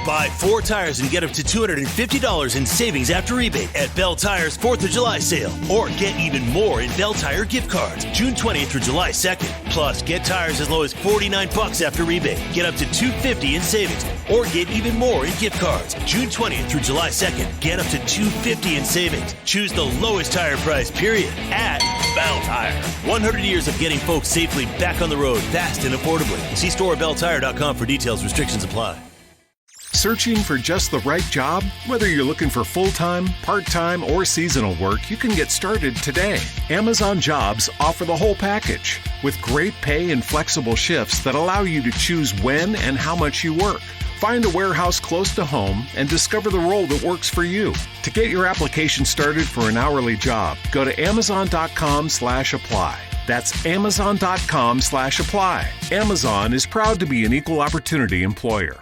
Buy 4 tires and get up to $250 in savings after rebate at Bell Tire's 4th of July sale. Or get even more in Bell Tire gift cards, June 20th through July 2nd. Plus, get tires as low as $49 after rebate. Get up to $250 in savings. Or get even more in gift cards, June 20th through July 2nd. Get up to $250 in savings. Choose the lowest tire price, period, at Bell Tire. 100 years of getting folks safely back on the road, fast and affordably. See store or belltire.com for details. Restrictions apply. Searching for just the right job? Whether you're looking for full-time, part-time, or seasonal work, you can get started today. Amazon Jobs offer the whole package with great pay and flexible shifts that allow you to choose when and how much you work. Find a warehouse close to home and discover the role that works for you. To get your application started for an hourly job, go to amazon.com/apply. That's amazon.com/apply. Amazon is proud to be an equal opportunity employer.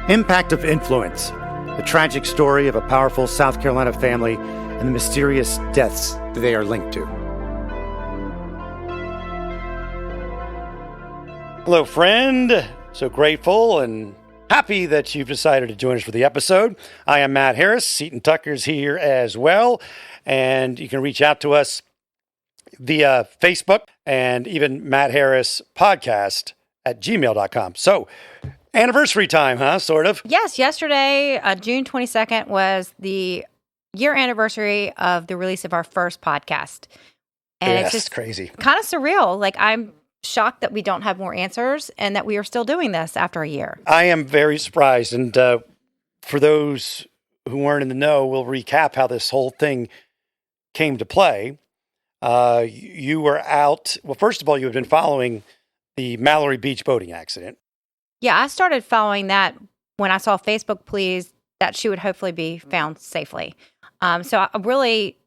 Impact of Influence, the tragic story of a powerful South Carolina family and the mysterious deaths that they are linked to. Hello, friend. So grateful and happy that you've decided to join us for the episode. I am Matt Harris. Seton Tucker's here as well. And you can reach out to us via Facebook and even Matt Harris podcast at gmail.com. So anniversary time, huh? Sort of. Yes. Yesterday, June 22nd, was the year anniversary of the release of our first podcast. And yes, it's just crazy. Kind of surreal. Like, I'm shocked that we don't have more answers and that we are still doing this after a year. I am very surprised. And for those who weren't in the know, we'll recap how this whole thing came to play. You were out. Well, first of all, you had been following the Mallory Beach boating accident. Yeah, I started following that when I saw Facebook pleas that she would hopefully be found safely. So I really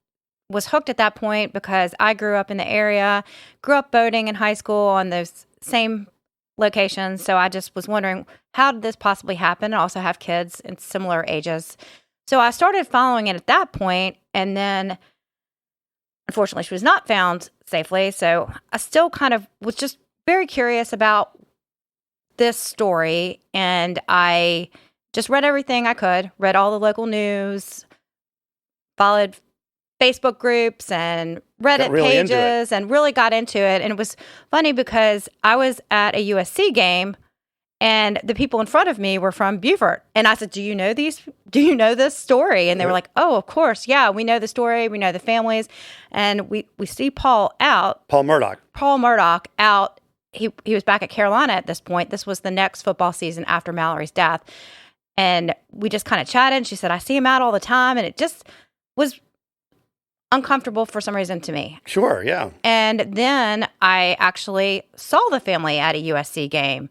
was hooked at that point because I grew up in the area, grew up boating in high school on those same locations. So I just was wondering, how did this possibly happen? I also have kids in similar ages. So I started following it at that point, and then unfortunately she was not found safely. So I still kind of was just very curious about this story, and I just read everything I could, read all the local news, followed Facebook groups and Reddit pages, and really got into it. And it was funny because I was at a USC game, and the people in front of me were from Beaufort. And I said, do you know this story? And they were like, oh, of course. Yeah, we know the story. We know the families. And we see Paul Murdaugh out. He was back at Carolina at this point. This was the next football season after Mallory's death. And we just kind of chatted. And she said, I see him out all the time. And it just was uncomfortable for some reason to me. Sure, yeah. And then I actually saw the family at a USC game.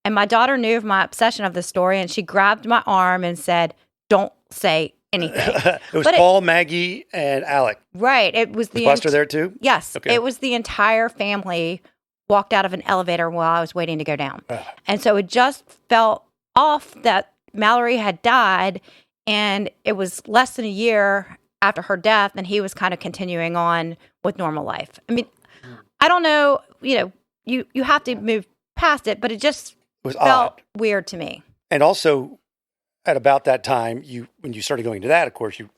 And my daughter knew of my obsession of this story. And she grabbed my arm and said, don't say anything. It was Paul, Maggie, and Alec. Right. It was Was Buster there too? Yes. Okay. It was the entire family walked out of an elevator while I was waiting to go down. And so it just felt off that Mallory had died, and it was less than a year after her death, and he was kind of continuing on with normal life. I mean, I don't know, you have to move past it, but it just felt odd. Weird to me. And also, at about that time, when you started going into that, of course, you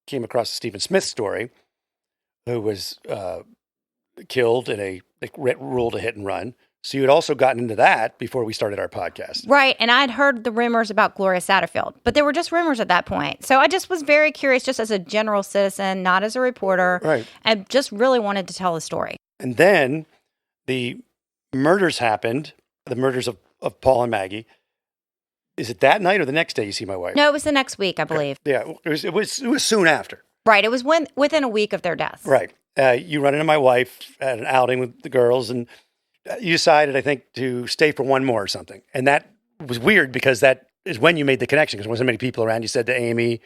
came across the Stephen Smith story, who was killed in a ruled a hit and run. So you had also gotten into that before we started our podcast. Right. And I'd heard the rumors about Gloria Satterfield, but they were just rumors at that point. So I just was very curious, just as a general citizen, not as a reporter, right, and just really wanted to tell the story. And then the murders happened, the murders of Paul and Maggie. Is it that night or the next day you see my wife? No, it was the next week, I believe. Yeah, it was soon after. Right. It was within a week of their deaths. Right. You run into my wife at an outing with the girls, and you decided, I think, to stay for one more or something. And that was weird because that is when you made the connection, because there wasn't many people around. You said to Amy,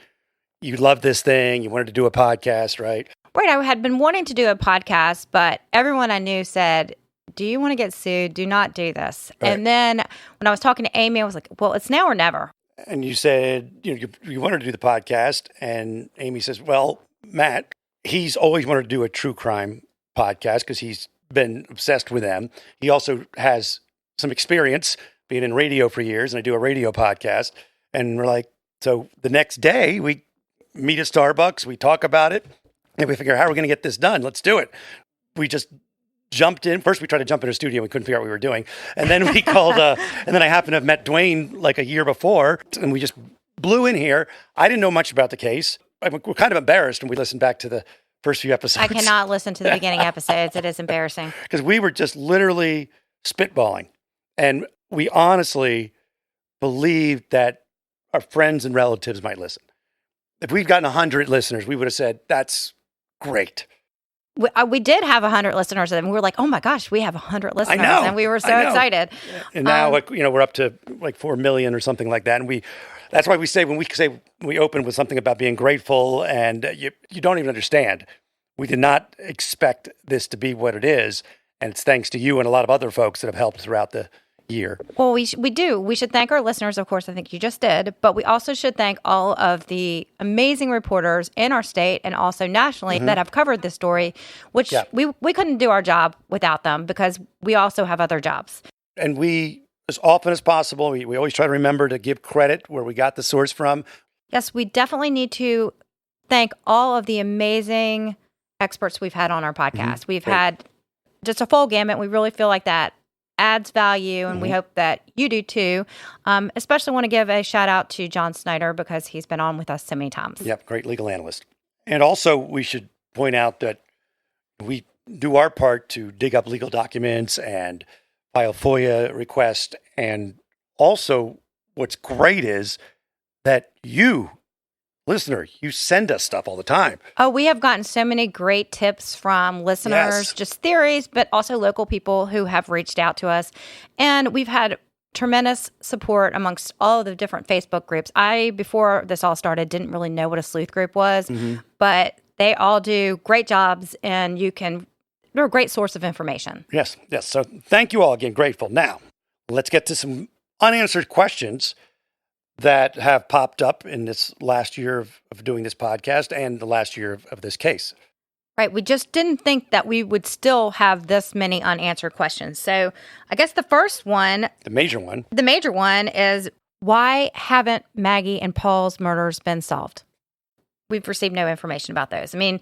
you loved this thing. You wanted to do a podcast, right? Right. I had been wanting to do a podcast, but everyone I knew said, do you want to get sued? Do not do this. Right. And then when I was talking to Amy, I was like, well, it's now or never. And you said, you wanted to do the podcast. And Amy says, well, Matt, he's always wanted to do a true crime podcast because he's been obsessed with them. He also has some experience being in radio for years, and I do a radio podcast. And we're like, so the next day we meet at Starbucks, we talk about it, and we figure, how are we going to get this done? Let's do it. We just jumped in. First, we tried to jump into a studio. We couldn't figure out what we were doing. And then we called, and then I happened to have met Dwayne like a year before, and we just blew in here. I didn't know much about the case. We're kind of embarrassed when we listened back to the first few episodes. I cannot listen to the beginning episodes. It is embarrassing. Because we were just literally spitballing. And we honestly believed that our friends and relatives might listen. If we'd gotten 100 listeners, we would have said, that's great. We did have 100 listeners, and we were like, oh my gosh, we have 100 listeners. I know. And we were so excited. And now, we're up to like 4 million or something like that. And that's why we say, when we open with something about being grateful, and you don't even understand. We did not expect this to be what it is. And it's thanks to you and a lot of other folks that have helped throughout the year. Well, we do. We should thank our listeners, of course. I think you just did. But we also should thank all of the amazing reporters in our state and also nationally that have covered this story, which we couldn't do our job without them because we also have other jobs. And we, as often as possible, we always try to remember to give credit where we got the source from. Yes, we definitely need to thank all of the amazing experts we've had on our podcast. We've had just a full gamut. We really feel like that adds value, and we hope that you do too. Especially want to give a shout out to John Snyder because he's been on with us so many times. Yep, great legal analyst. And also, we should point out that we do our part to dig up legal documents and file FOIA requests. And also, what's great is that you, listener, you send us stuff all the time. Oh, we have gotten so many great tips from listeners, just theories, but also local people who have reached out to us. And we've had tremendous support amongst all of the different Facebook groups. Before this all started, didn't really know what a sleuth group was, but they all do great jobs, and they're a great source of information. Yes. So thank you all again. Grateful. Now, let's get to some unanswered questions that have popped up in this last year of doing this podcast and the last year of this case. Right. We just didn't think that we would still have this many unanswered questions. So I guess the first one, the major one is, why haven't Maggie and Paul's murders been solved? We've received no information about those. I mean,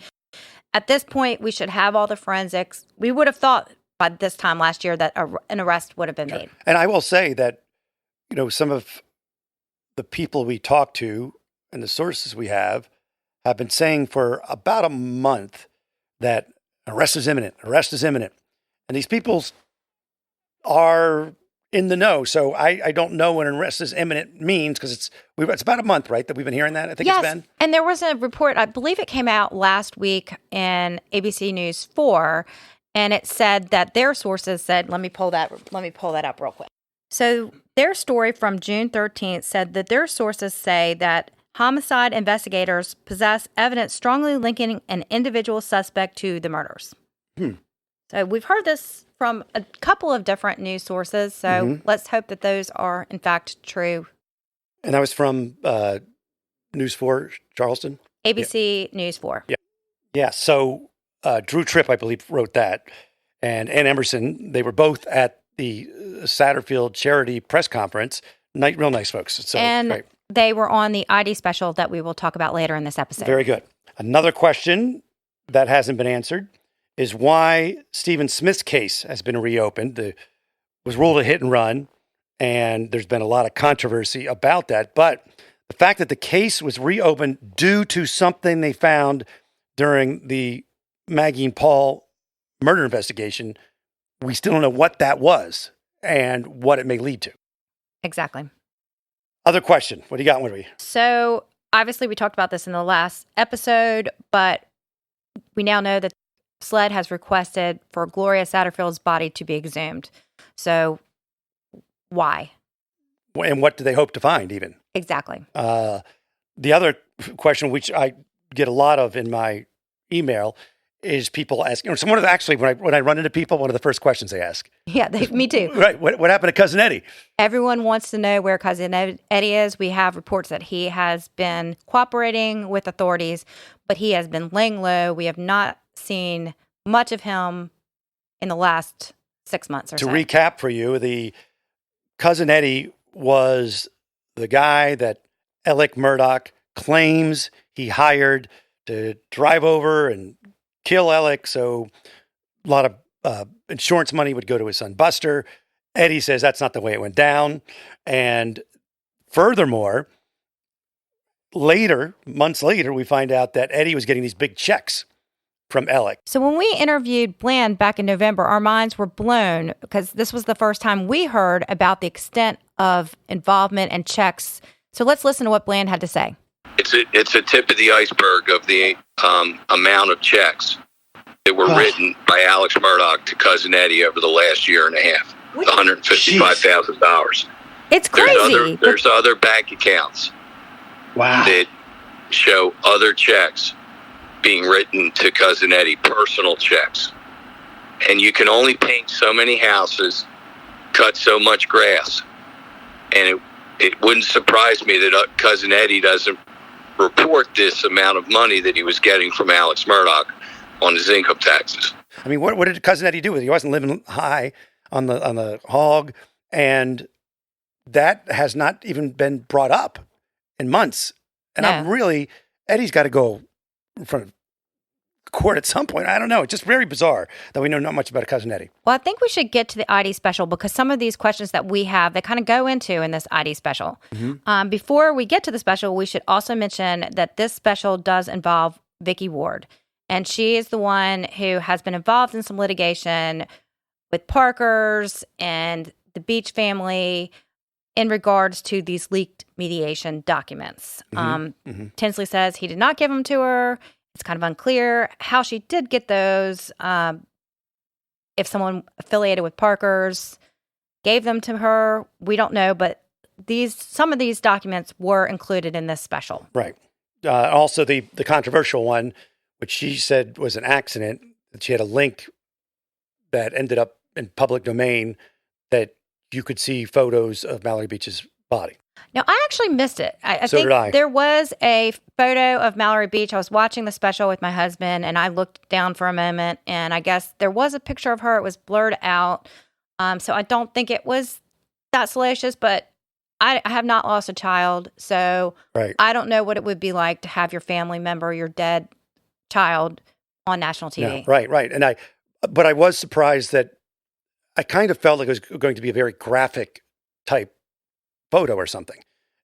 at this point, we should have all the forensics. We would have thought by this time last year that an arrest would have been made. And I will say that, some of the people we talk to and the sources we have been saying for about a month that arrest is imminent. And these people are in the know. So I don't know what an arrest is imminent means, because it's about a month, right, that we've been hearing that? I think it's been. And there was a report, I believe it came out last week in ABC News 4, and it said that their sources said, let me pull that up real quick. So their story from June 13th said that their sources say that homicide investigators possess evidence strongly linking an individual suspect to the murders. So we've heard this from a couple of different news sources, so let's hope that those are, in fact, true. And that was from News 4, Charleston? ABC News 4. Yeah. So Drew Tripp, I believe, wrote that. And Ann Emerson, they were both at the Satterfield Charity press conference. Real nice folks. So, and they were on the ID special that we will talk about later in this episode. Very good. Another question that hasn't been answered is why Stephen Smith's case has been reopened. Was ruled a hit and run, and there's been a lot of controversy about that. But the fact that the case was reopened due to something they found during the Maggie and Paul murder investigation, we still don't know what that was and what it may lead to. Exactly. Other question. What do you got, Winry? So, obviously, we talked about this in the last episode, but we now know that SLED has requested for Gloria Satterfield's body to be exhumed. So, why? And what do they hope to find, even? Exactly. The other question, which I get a lot of in my email, is people asking, someone actually, when I run into people, one of the first questions they ask. Yeah, me too. Right. What happened to Cousin Eddie? Everyone wants to know where Cousin Eddie is. We have reports that he has been cooperating with authorities, but he has been laying low. We have not seen much of him in the last 6 months or so. To recap for you, the Cousin Eddie was the guy that Alec Murdaugh claims he hired to drive over and kill Alec. So a lot of insurance money would go to his son Buster. Eddie says that's not the way it went down. And furthermore, months later, we find out that Eddie was getting these big checks from Alec. So when we interviewed Bland back in November, our minds were blown because this was the first time we heard about the extent of involvement and checks. So let's listen to what Bland had to say. It's a tip of the iceberg of the amount of checks that were written by Alex Murdaugh to Cousin Eddie over the last year and a half. $155,000. It's crazy. There's other bank accounts that show other checks being written to Cousin Eddie, personal checks. And you can only paint so many houses, cut so much grass. And it wouldn't surprise me that Cousin Eddie doesn't report this amount of money that he was getting from Alex Murdaugh on his income taxes. I mean, what did Cousin Eddie do with it? He wasn't living high on the hog, and that has not even been brought up in months. And No. Eddie's got to go in front of court at some point. I don't know. It's just very bizarre that we know not much about Cousin Eddie. Well, I think we should get to the ID special because some of these questions that we have, they kind of go into in this ID special. Mm-hmm. Before we get to the special, we should also mention that this special does involve Vicky Ward. And she is the one who has been involved in some litigation with Parker's and the Beach family in regards to these leaked mediation documents. Tinsley says he did not give them to her. It's kind of unclear how she did get those. If someone affiliated with Parker's gave them to her, we don't know. But some of these documents were included in this special. Right. Also, the controversial one, which she said was an accident, that she had a link that ended up in public domain that you could see photos of Mallory Beach's body. Now, I actually missed it. I So think did I. there was a photo of Mallory Beach. I was watching the special with my husband, and I looked down for a moment, and I guess there was a picture of her. It was blurred out. So I don't think it was that salacious, but I have not lost a child, so Right. I don't know what it would be like to have your family member, your dead child, on national TV. No, right. But I was surprised that I kind of felt like it was going to be a very graphic type photo or something.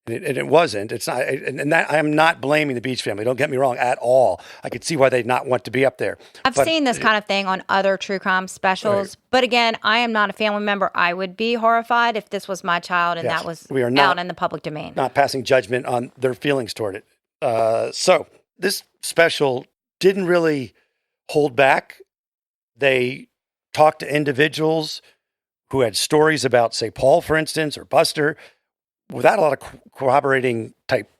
And it wasn't. It's not. And that I am not blaming the Beach family. Don't get me wrong at all. I could see why they'd not want to be up there. I've seen this kind of thing on other true crime specials. Right. But again, I am not a family member. I would be horrified if this was my child and Yes. that was We are not- out in the public domain. Not passing judgment on their feelings toward it. So this special didn't really hold back. They talked to individuals who had stories about, say, Paul, for instance, or Buster, without a lot of corroborating type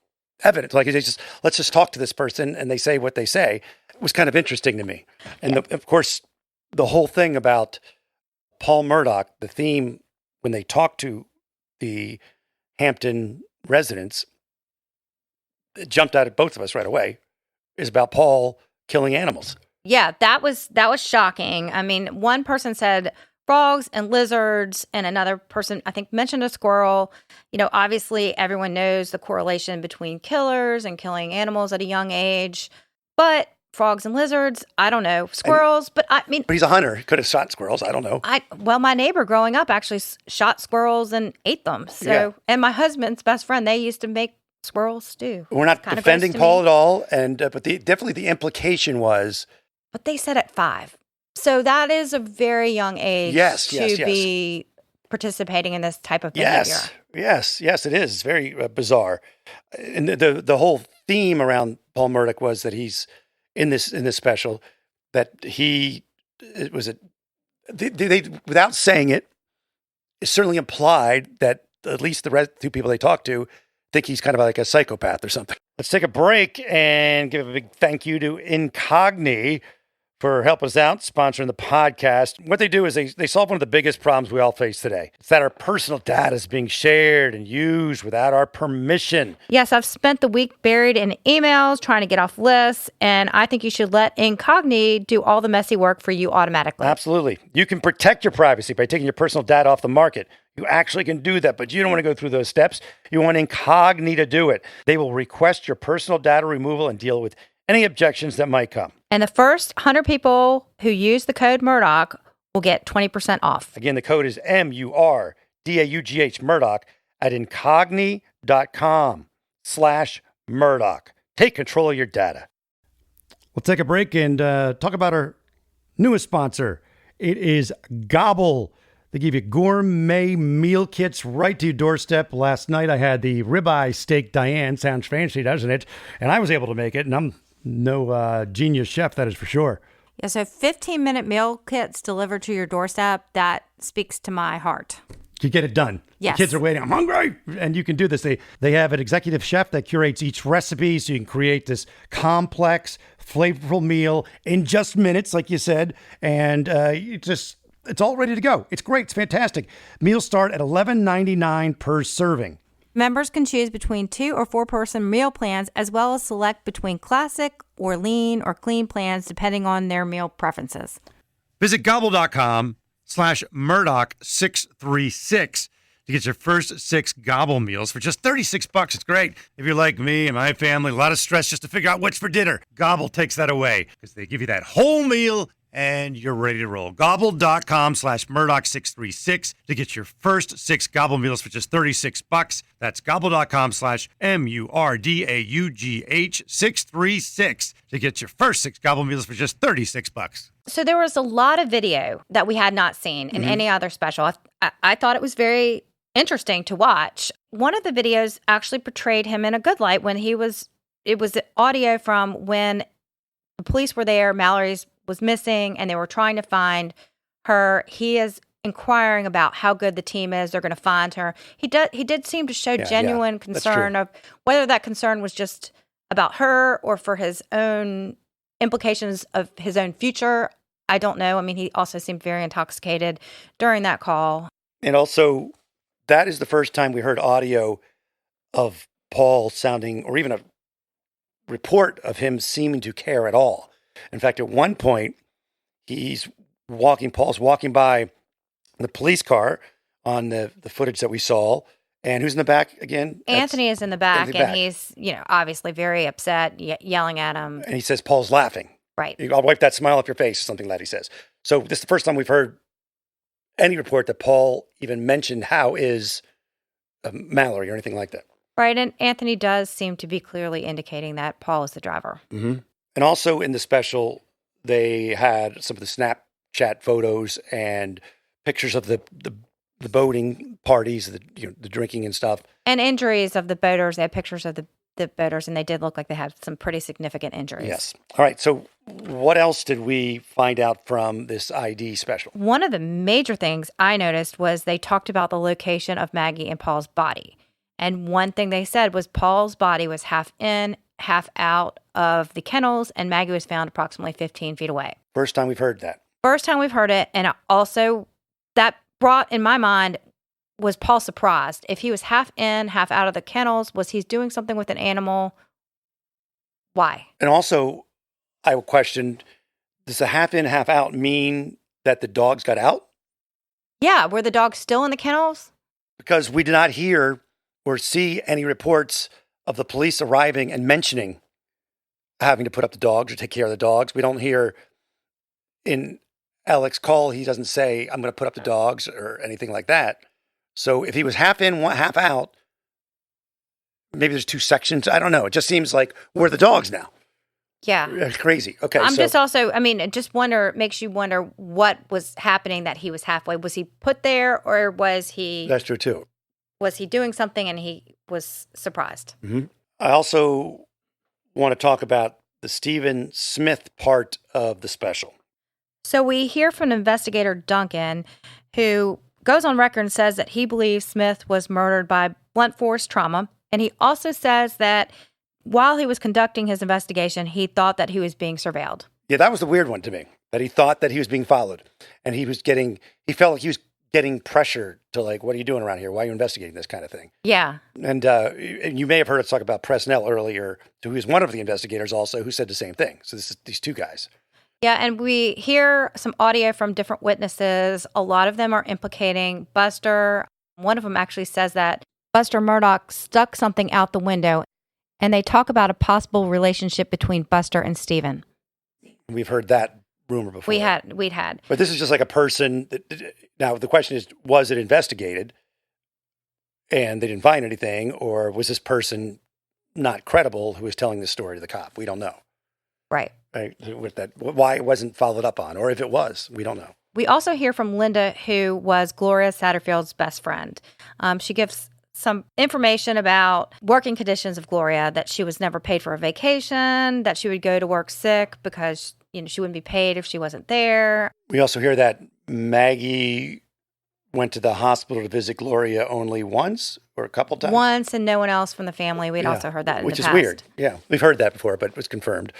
evidence. Like, let's just talk to this person and they say what they say. It was kind of interesting to me. And of course, the whole thing about Paul Murdaugh, the theme when they talked to the Hampton residents, it jumped out at both of us right away, is about Paul killing animals. Yeah, that was shocking. I mean, one person said frogs and lizards, and another person, I think, mentioned a squirrel. You know, obviously everyone knows the correlation between killers and killing animals at a young age, but frogs and lizards, I don't know. Squirrels, but I mean... But he's a hunter. He could have shot squirrels. I don't know. Well, my neighbor growing up actually shot squirrels and ate them. So, Yeah. And my husband's best friend, they used to make squirrel stew. We're not Kinda defending gross to Paul me. at all, and but definitely the implication was... But they said at 5. So that is a very young age Yes, to yes. be participating in this type of behavior. Yes, it is. It's very bizarre. And the whole theme around Paul Murdaugh was that he's in this special, that they without saying it, it's certainly implied that at least the two people they talked to think he's kind of like a psychopath or something. Let's take a break and give a big thank you to Incogni for helping us out, sponsoring the podcast. What they do is they solve one of the biggest problems we all face today. It's that our personal data is being shared and used without our permission. Yes, I've spent the week buried in emails trying to get off lists, and I think you should let Incogni do all the messy work for you automatically. Absolutely. You can protect your privacy by taking your personal data off the market. You actually can do that, but you don't want to go through those steps. You want Incogni to do it. They will request your personal data removal and deal with any objections that might come. And the first 100 people who use the code Murdaugh will get 20% off. Again, the code is Murdaugh, Murdaugh, at incogni.com/Murdaugh. Take control of your data. We'll take a break and talk about our newest sponsor. It is Gobble. They give you gourmet meal kits right to your doorstep. Last night I had the ribeye steak Diane. Sounds fancy, doesn't it? And I was able to make it, and I'm no genius chef, that is for sure. Yeah, so 15-minute meal kits delivered to your doorstep, that speaks to my heart. You get it done. Yes. The kids are waiting. I'm hungry. And you can do this. They have an executive chef that curates each recipe so you can create this complex, flavorful meal in just minutes, like you said. And it's all ready to go. It's great. It's fantastic. Meals start at $11.99 per serving. Members can choose between 2 or 4 person meal plans, as well as select between classic or lean or clean plans, depending on their meal preferences. Visit gobble.com/Murdaugh636 to get your first 6 Gobble meals for just $36. It's great. If you're like me and my family, a lot of stress just to figure out what's for dinner. Gobble takes that away because they give you that whole meal and you're ready to roll. Gobble.com/Murdaugh636 to get your first 6 Gobble meals for just $36. That's Gobble.com/Murdaugh636 to get your first 6 Gobble meals for just $36. So there was a lot of video that we had not seen in any other special. I thought it was very interesting to watch. One of the videos actually portrayed him in a good light when it was audio from when the police were there, Mallory's was missing, and they were trying to find her. He is inquiring about how good the team is. They're going to find her. He did seem to show genuine concern of whether that concern was just about her or for his own implications of his own future. I don't know. I mean, he also seemed very intoxicated during that call. And also, that is the first time we heard audio of Paul sounding, or even a report of him seeming to care at all. In fact, at one point, Paul's walking by the police car on the footage that we saw. And who's in the back again? Anthony is in the back, and he's, obviously very upset, yelling at him. And he says, Paul's laughing. Right. I'll wipe that smile off your face, something that he says. So this is the first time we've heard any report that Paul even mentioned how is Mallory or anything like that. Right. And Anthony does seem to be clearly indicating that Paul is the driver. Mm-hmm. And also in the special, they had some of the Snapchat photos and pictures of the boating parties, the drinking and stuff. And injuries of the boaters. They had pictures of the boaters, and they did look like they had some pretty significant injuries. Yes. All right. So what else did we find out from this ID special? One of the major things I noticed was they talked about the location of Maggie and Paul's body. And one thing they said was Paul's body was half in, half out of the kennels, and Maggie was found approximately 15 feet away. First time we've heard that. First time we've heard it. And also that brought in my mind, was Paul surprised? If he was half in, half out of the kennels, was he doing something with an animal? Why? And also, I questioned, does the half in, half out mean that the dogs got out? Yeah, were the dogs still in the kennels? Because we did not hear or see any reports of the police arriving and mentioning having to put up the dogs or take care of the dogs. We don't hear in Alex's call, he doesn't say, I'm going to put up the dogs or anything like that. So if he was half in, half out, maybe there's 2 sections. I don't know. It just seems like, where are the dogs now? Yeah. It's crazy. Okay. It just makes you wonder what was happening that he was halfway. Was he put there, or was he? That's true too. Was he doing something and he was surprised? Mm-hmm. I also want to talk about the Stephen Smith part of the special. So we hear from investigator Duncan, who goes on record and says that he believes Smith was murdered by blunt force trauma. And he also says that while he was conducting his investigation, he thought that he was being surveilled. Yeah, that was the weird one to me, that he thought that he was being followed. And he felt like he was getting pressure to like, what are you doing around here? Why are you investigating this kind of thing? Yeah. And you may have heard us talk about Presnell earlier, who was one of the investigators also, who said the same thing. So this is these two guys. Yeah, and we hear some audio from different witnesses. A lot of them are implicating Buster. One of them actually says that Buster Murdaugh stuck something out the window, and they talk about a possible relationship between Buster and Stephen. We've heard that rumor before. We'd had. But this is just like a person. Now, the question is, was it investigated and they didn't find anything, or was this person not credible who was telling this story to the cop? We don't know. Right. With that, why it wasn't followed up on, or if it was, we don't know. We also hear from Linda, who was Gloria Satterfield's best friend. She gives some information about working conditions of Gloria, that she was never paid for a vacation, that she would go to work sick because she wouldn't be paid if she wasn't there. We also hear that Maggie went to the hospital to visit Gloria only once or a couple times. Once, and no one else from the family. We'd also heard that in the past. Which is weird. Yeah, we've heard that before, but it was confirmed.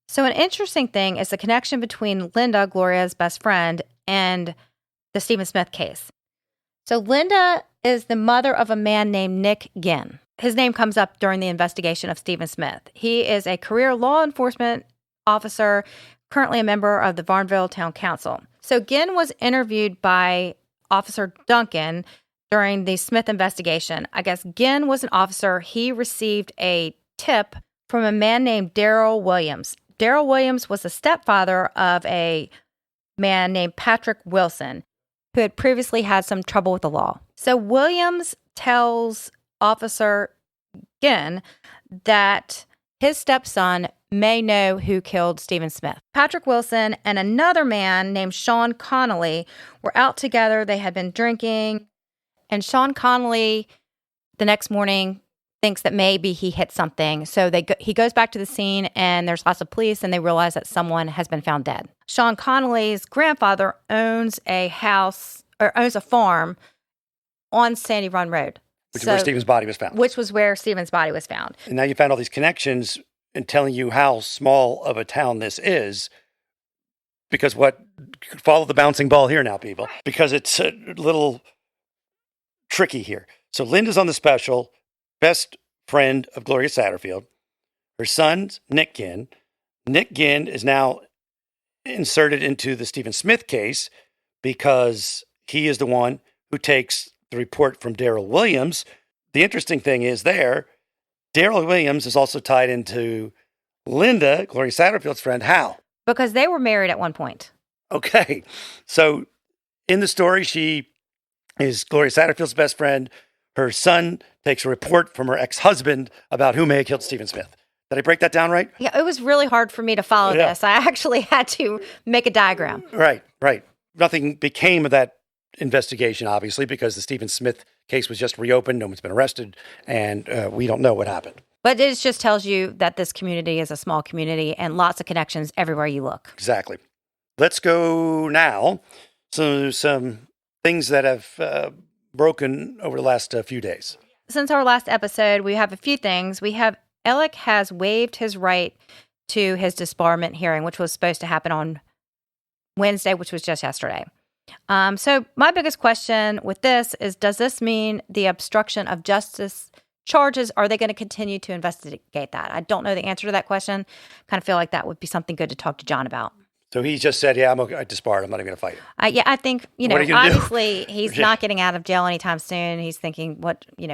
So an interesting thing is the connection between Linda, Gloria's best friend, and the Stephen Smith case. So Linda is the mother of a man named Nick Ginn. His name comes up during the investigation of Stephen Smith. He is a career law enforcement officer, currently a member of the Varnville Town Council. So Ginn was interviewed by Officer Duncan during the Smith investigation. I guess Ginn was an officer. He received a tip from a man named Daryl Williams. Daryl Williams was the stepfather of a man named Patrick Wilson, who had previously had some trouble with the law. So Williams tells Officer Ginn that his stepson may know who killed Stephen Smith. Patrick Wilson and another man named Sean Connolly were out together. They had been drinking, and Sean Connolly the next morning thinks that maybe he hit something. So he goes back to the scene, and there's lots of police, and they realize that someone has been found dead. Sean Connolly's grandfather owns a farm on Sandy Run Road. Which is where Stephen's body was found. Which was where Stephen's body was found. And now you found all these connections and telling you how small of a town this is. Because follow the bouncing ball here now, people. Because it's a little tricky here. So Linda's on the special, best friend of Gloria Satterfield. Her son's Nick Ginn. Nick Ginn is now inserted into the Stephen Smith case because he is the one who takes the report from Daryl Williams. The interesting thing is Daryl Williams is also tied into Linda, Gloria Satterfield's friend. How? Because they were married at one point. Okay. So in the story, she is Gloria Satterfield's best friend. Her son takes a report from her ex-husband about who may have killed Stephen Smith. Did I break that down right? Yeah, it was really hard for me to follow this. I actually had to make a diagram. Right. Nothing became of that investigation, obviously, because the Stephen Smith case was just reopened. No one's been arrested, and we don't know what happened. But it just tells you that this community is a small community and lots of connections everywhere you look. Exactly. Let's go now to some things that have broken over the last few days. Since our last episode, we have a few things. We have Alec has waived his right to his disbarment hearing, which was supposed to happen on Wednesday, which was just yesterday. So my biggest question with this is, does this mean the obstruction of justice charges, are they going to continue to investigate that? I don't know the answer to that question. Kind of feel like that would be something good to talk to John about. So he just said, yeah, I disbarred. I'm not even going to fight him. Yeah, I think, obviously he's not getting out of jail anytime soon. He's thinking,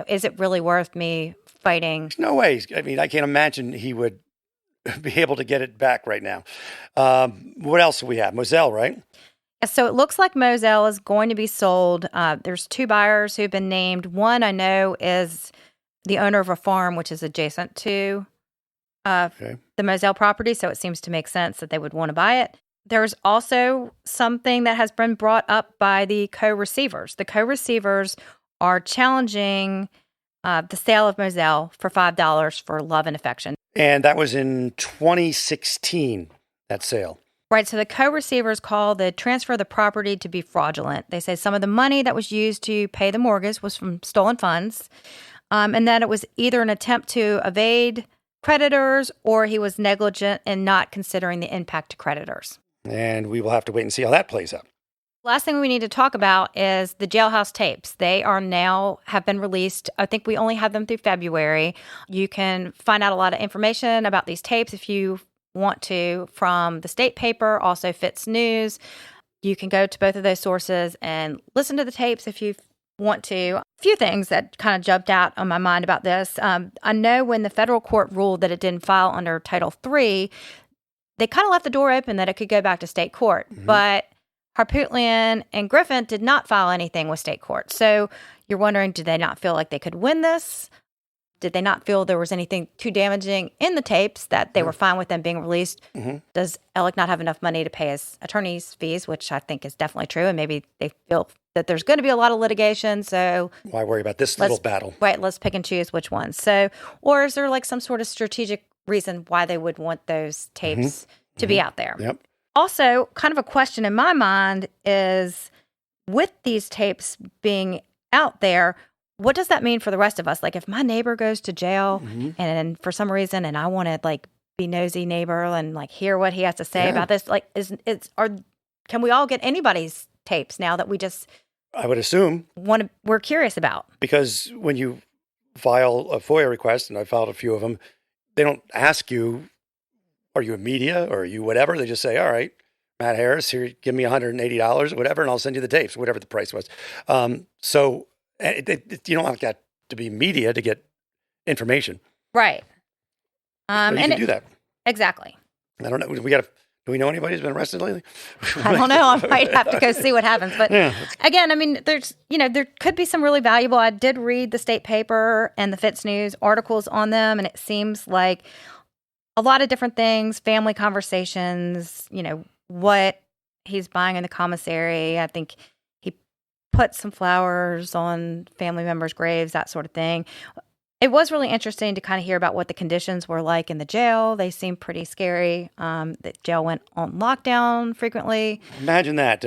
is it really worth me fighting? There's no way. I mean, I can't imagine he would be able to get it back right now. What else do we have? Moselle, right? So it looks like Moselle is going to be sold. There's two buyers who've been named. One I know is the owner of a farm, which is adjacent to the Moselle property. So it seems to make sense that they would want to buy it. There's also something that has been brought up by the co-receivers. The co-receivers are challenging the sale of Moselle for $5 for love and affection. And that was in 2016, that sale. Right, so the co-receivers call the transfer of the property to be fraudulent. They say some of the money that was used to pay the mortgage was from stolen funds, and that it was either an attempt to evade creditors, or he was negligent in not considering the impact to creditors. And we will have to wait and see how that plays out. Last thing we need to talk about is the Jailhouse Tapes. They have been released. I think we only have them through February. You can find out a lot of information about these tapes if you want to from the state paper, also Fitz News. You can go to both of those sources and listen to the tapes if you want to. A few things that kind of jumped out on my mind about this. I know when the federal court ruled that it didn't file under Title III, they kind of left the door open that it could go back to state court. Mm-hmm. But Harpootlian and Griffin did not file anything with state court. So you're wondering, did they not feel like they could win this? Did they not feel there was anything too damaging in the tapes that they were fine with them being released? Mm-hmm. Does Alec not have enough money to pay his attorney's fees, which I think is definitely true. And maybe they feel that there's going to be a lot of litigation. So why worry about this little battle? Right. Let's pick and choose which ones. So, or is there like some sort of strategic reason why they would want those tapes to be out there? Yep. Also, kind of a question in my mind is, with these tapes being out there, what does that mean for the rest of us? Like, if my neighbor goes to jail and for some reason, and I want to like be nosy neighbor and like hear what he has to say about this, like, can we all get anybody's tapes now that we just? I would assume we're curious about. Because when you file a FOIA request, and I filed a few of them, they don't ask you, are you a media or are you whatever? They just say, all right, Matt Harris, here, give me $180 or whatever, and I'll send you the tapes, whatever the price was. So you don't have to be media to get information. Right. So you can do that. Exactly. I don't know. Do we know anybody who's been arrested lately? I don't know. I might have to go see what happens. But again, I mean, there could be some really valuable. I did read the state paper and the Fitz News articles on them, and it seems like a lot of different things, family conversations, what he's buying in the commissary. I think he put some flowers on family members' graves, that sort of thing. It was really interesting to kind of hear about what the conditions were like in the jail. They seemed pretty scary. The jail went on lockdown frequently. Imagine that.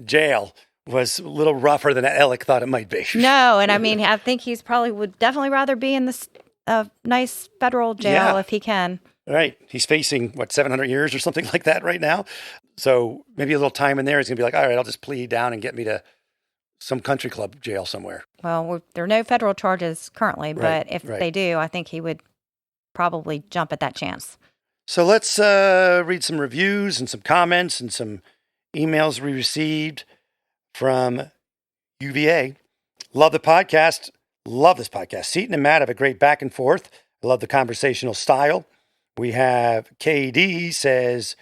Jail was a little rougher than Alec thought it might be. No, and I mean, I think he's probably would definitely rather be in this nice federal jail if he can. Right. He's facing, 700 years or something like that right now. So maybe a little time in there, he's going to be like, all right, I'll just plead down and get me to some country club jail somewhere. Well, there are no federal charges currently, but if they do, I think he would probably jump at that chance. So let's read some reviews and some comments and some emails we received from UVA. Love the podcast. Love this podcast. Seaton and Matt have a great back and forth. I love the conversational style. We have KD says,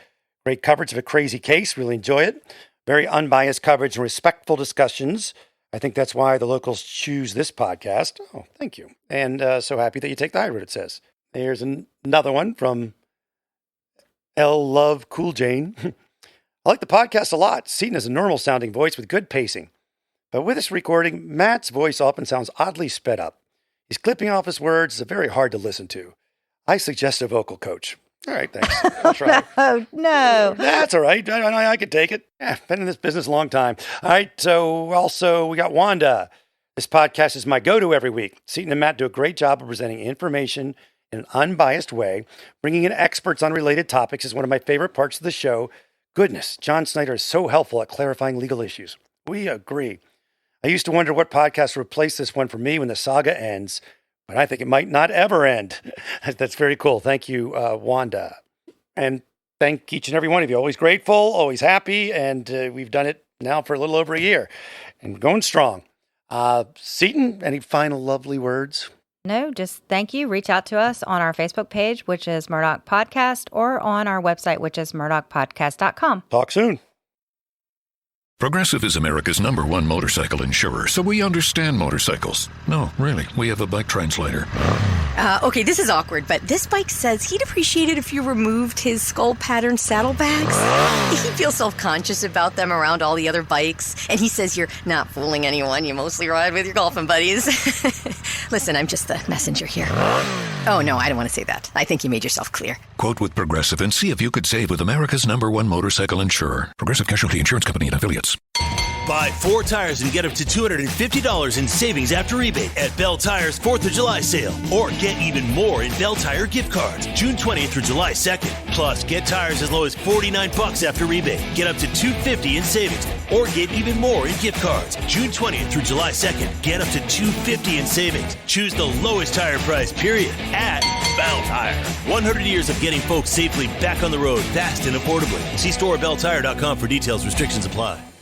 great coverage of a crazy case. Really enjoy it. Very unbiased coverage and respectful discussions. I think that's why the locals choose this podcast. Oh, thank you. And so happy that you take the high road, it says. There's another one from L Love Cool Jane. I like the podcast a lot. Seaton has a normal sounding voice with good pacing. But with this recording, Matt's voice often sounds oddly sped up. He's clipping off his words. It's very hard to listen to. I suggest a vocal coach. All right, thanks. I'll try. Oh, no. That's all right. I could take it. Been in this business a long time. All right, so also we got Wanda. This podcast is my go-to every week. Seaton and Matt do a great job of presenting information in an unbiased way. Bringing in experts on related topics is one of my favorite parts of the show. Goodness, John Snyder is so helpful at clarifying legal issues. We agree. I used to wonder what podcast would replace this one for me when the saga ends, but I think it might not ever end. That's very cool. Thank you, Wanda. And thank each and every one of you. Always grateful, always happy, and we've done it now for a little over a year and going strong. Seaton, any final lovely words? No, just thank you. Reach out to us on our Facebook page, which is Murdaugh Podcast, or on our website, which is murdaughpodcast.com. Talk soon. Progressive is America's #1 motorcycle insurer, so we understand motorcycles. No, really, we have a bike translator. Okay, this is awkward, but this bike says he'd appreciate it if you removed his skull pattern saddlebags. He feels self-conscious about them around all the other bikes, and he says you're not fooling anyone. You mostly ride with your golfing buddies. Listen, I'm just the messenger here. Oh, no, I don't want to say that. I think you made yourself clear. Quote with Progressive and see if you could save with America's #1 motorcycle insurer. Progressive Casualty Insurance Company and Affiliates. Buy 4 tires and get up to $250 in savings after rebate at Bell Tire's 4th of July sale. Or get even more in Bell Tire gift cards, June 20th through July 2nd. Plus, get tires as low as $49 after rebate. Get up to $250 in savings. Or get even more in gift cards, June 20th through July 2nd. Get up to $250 in savings. Choose the lowest tire price, period, at Bell Tire. 100 years of getting folks safely back on the road, fast and affordably. See store or belltire.com for details. Restrictions apply.